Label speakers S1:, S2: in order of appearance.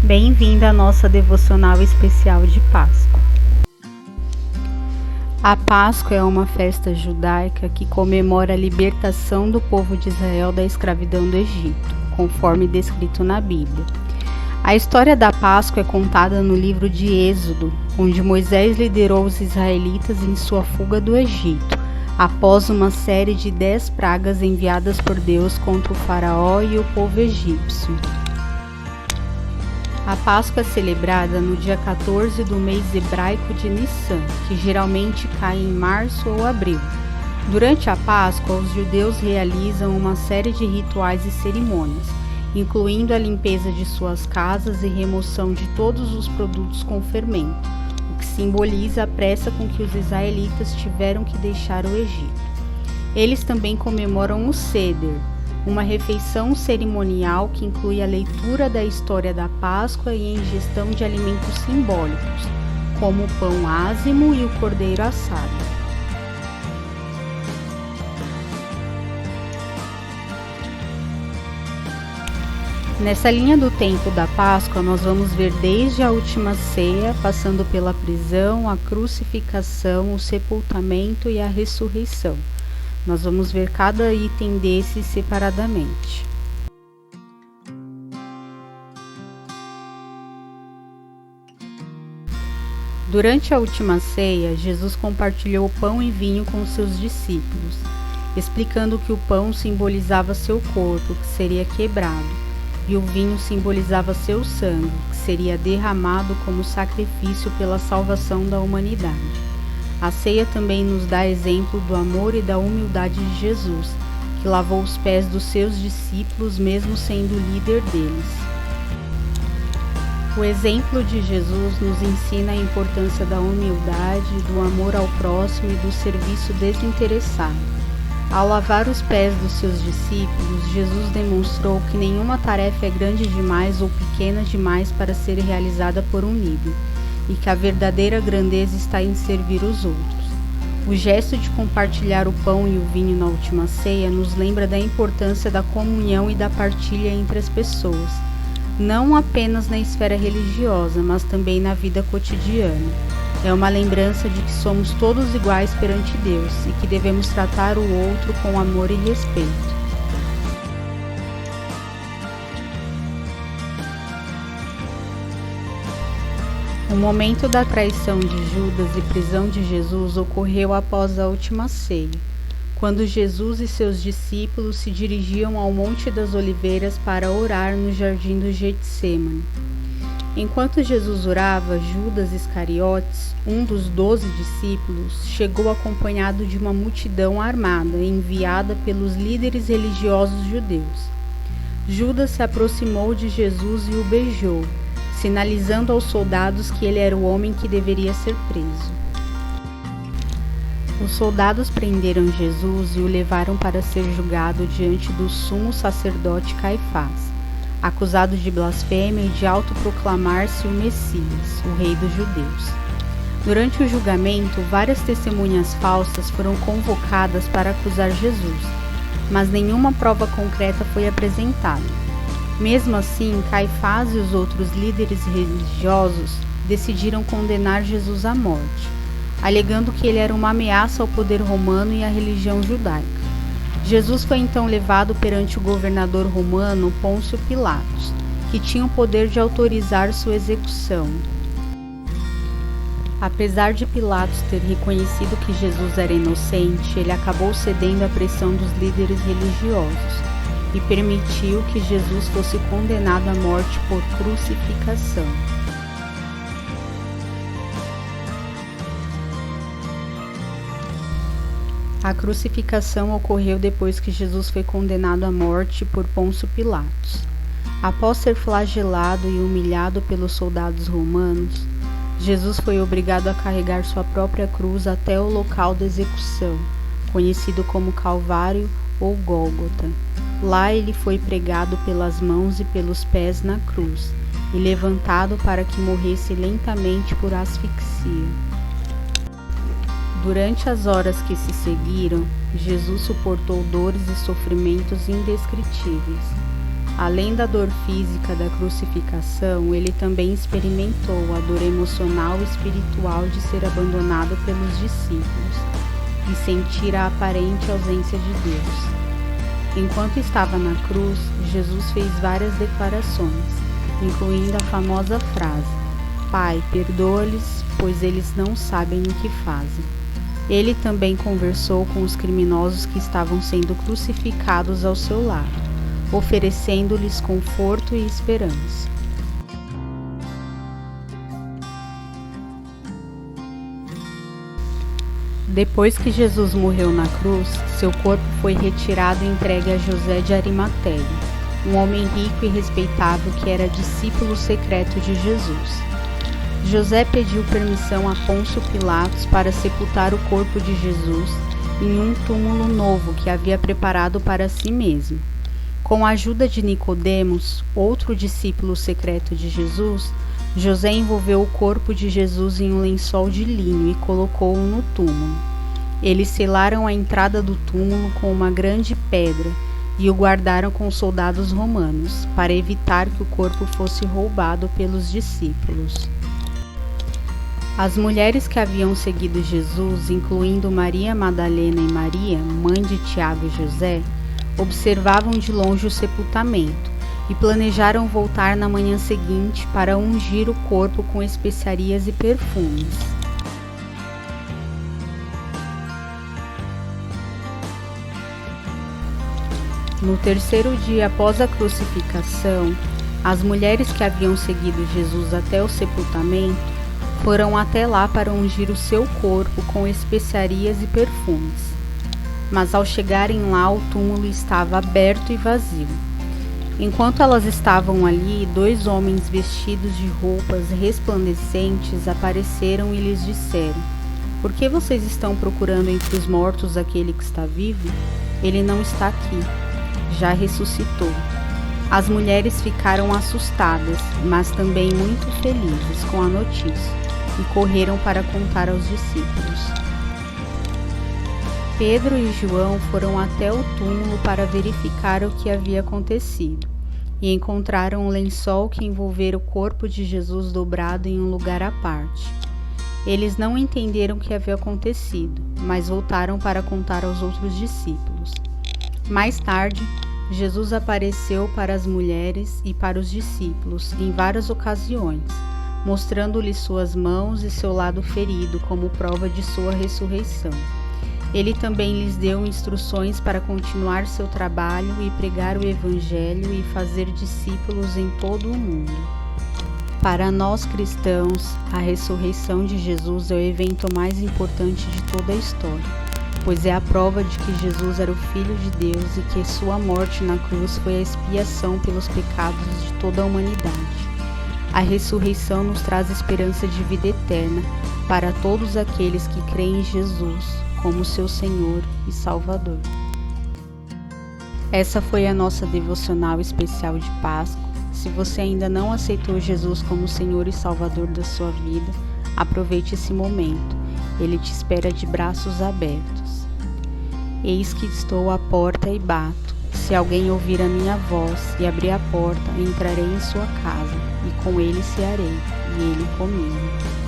S1: Bem-vindo à nossa devocional especial de Páscoa. A Páscoa é uma festa judaica que comemora a libertação do povo de Israel da escravidão do Egito, conforme descrito na Bíblia. A história da Páscoa é contada no livro de Êxodo, onde Moisés liderou os israelitas em sua fuga do Egito, após uma série de 10 pragas enviadas por Deus contra o faraó e o povo egípcio. A Páscoa é celebrada no dia 14 do mês hebraico de Nissan, que geralmente cai em março ou abril. Durante a Páscoa, os judeus realizam uma série de rituais e cerimônias, incluindo a limpeza de suas casas e remoção de todos os produtos com fermento, o que simboliza a pressa com que os israelitas tiveram que deixar o Egito. Eles também comemoram o Seder, uma refeição cerimonial que inclui a leitura da história da Páscoa e a ingestão de alimentos simbólicos, como o pão ázimo e o cordeiro assado. Nessa linha do tempo da Páscoa, nós vamos ver desde a última ceia, passando pela prisão, a crucificação, o sepultamento e a ressurreição. Nós vamos ver cada item desses separadamente. Durante a última ceia, Jesus compartilhou pão e vinho com seus discípulos, explicando que o pão simbolizava seu corpo, que seria quebrado, e o vinho simbolizava seu sangue, que seria derramado como sacrifício pela salvação da humanidade. A ceia também nos dá exemplo do amor e da humildade de Jesus, que lavou os pés dos seus discípulos mesmo sendo o líder deles. O exemplo de Jesus nos ensina a importância da humildade, do amor ao próximo e do serviço desinteressado. Ao lavar os pés dos seus discípulos, Jesus demonstrou que nenhuma tarefa é grande demais ou pequena demais para ser realizada por um líder, e que a verdadeira grandeza está em servir os outros. O gesto de compartilhar o pão e o vinho na última ceia nos lembra da importância da comunhão e da partilha entre as pessoas, não apenas na esfera religiosa, mas também na vida cotidiana. É uma lembrança de que somos todos iguais perante Deus e que devemos tratar o outro com amor e respeito. O momento da traição de Judas e prisão de Jesus ocorreu após a última ceia, quando Jesus e seus discípulos se dirigiam ao Monte das Oliveiras para orar no jardim do Getsêmani. Enquanto Jesus orava, Judas Iscariotes, um dos 12 discípulos, chegou acompanhado de uma multidão armada enviada pelos líderes religiosos judeus. Judas se aproximou de Jesus e o beijou, sinalizando aos soldados que ele era o homem que deveria ser preso. Os soldados prenderam Jesus e o levaram para ser julgado diante do sumo sacerdote Caifás, acusado de blasfêmia e de autoproclamar-se o Messias, o rei dos judeus. Durante o julgamento, várias testemunhas falsas foram convocadas para acusar Jesus, mas nenhuma prova concreta foi apresentada. Mesmo assim, Caifás e os outros líderes religiosos decidiram condenar Jesus à morte, alegando que ele era uma ameaça ao poder romano e à religião judaica. Jesus foi então levado perante o governador romano Pôncio Pilatos, que tinha o poder de autorizar sua execução. Apesar de Pilatos ter reconhecido que Jesus era inocente, ele acabou cedendo à pressão dos líderes religiosos e permitiu que Jesus fosse condenado à morte por crucificação. A crucificação ocorreu depois que Jesus foi condenado à morte por Pôncio Pilatos. Após ser flagelado e humilhado pelos soldados romanos, Jesus foi obrigado a carregar sua própria cruz até o local da execução, conhecido como Calvário ou Gólgota. Lá ele foi pregado pelas mãos e pelos pés na cruz e levantado para que morresse lentamente por asfixia. Durante as horas que se seguiram, Jesus suportou dores e sofrimentos indescritíveis. Além da dor física da crucificação, ele também experimentou a dor emocional e espiritual de ser abandonado pelos discípulos e sentir a aparente ausência de Deus. Enquanto estava na cruz, Jesus fez várias declarações, incluindo a famosa frase: Pai, perdoa-lhes, pois eles não sabem o que fazem. Ele também conversou com os criminosos que estavam sendo crucificados ao seu lado, oferecendo-lhes conforto e esperança. Depois que Jesus morreu na cruz, seu corpo foi retirado e entregue a José de Arimateia, um homem rico e respeitável que era discípulo secreto de Jesus. José pediu permissão a Pôncio Pilatos para sepultar o corpo de Jesus em um túmulo novo que havia preparado para si mesmo. Com a ajuda de Nicodemos, outro discípulo secreto de Jesus, José envolveu o corpo de Jesus em um lençol de linho e colocou-o no túmulo. Eles selaram a entrada do túmulo com uma grande pedra e o guardaram com soldados romanos, para evitar que o corpo fosse roubado pelos discípulos. As mulheres que haviam seguido Jesus, incluindo Maria Madalena e Maria, mãe de Tiago e José, observavam de longe o sepultamento e planejaram voltar na manhã seguinte para ungir o corpo com especiarias e perfumes. No terceiro dia após a crucificação, as mulheres que haviam seguido Jesus até o sepultamento foram até lá para ungir o seu corpo com especiarias e perfumes. Mas ao chegarem lá, o túmulo estava aberto e vazio. Enquanto elas estavam ali, 2 homens vestidos de roupas resplandecentes apareceram e lhes disseram: Por que vocês estão procurando entre os mortos aquele que está vivo? Ele não está aqui, já ressuscitou. As mulheres ficaram assustadas, mas também muito felizes com a notícia, e correram para contar aos discípulos. Pedro e João foram até o túmulo para verificar o que havia acontecido, e encontraram um lençol que envolvera o corpo de Jesus dobrado em um lugar à parte. Eles não entenderam o que havia acontecido, mas voltaram para contar aos outros discípulos. Mais tarde, Jesus apareceu para as mulheres e para os discípulos em várias ocasiões, mostrando-lhes suas mãos e seu lado ferido como prova de sua ressurreição. Ele também lhes deu instruções para continuar seu trabalho e pregar o Evangelho e fazer discípulos em todo o mundo. Para nós cristãos, a ressurreição de Jesus é o evento mais importante de toda a história, pois é a prova de que Jesus era o Filho de Deus e que sua morte na cruz foi a expiação pelos pecados de toda a humanidade. A ressurreição nos traz esperança de vida eterna para todos aqueles que creem em Jesus como seu Senhor e Salvador. Essa foi a nossa devocional especial de Páscoa. Se você ainda não aceitou Jesus como Senhor e Salvador da sua vida, aproveite esse momento. Ele te espera de braços abertos. Eis que estou à porta e bato. Se alguém ouvir a minha voz e abrir a porta, entrarei em sua casa, e com ele cearei, e ele comigo.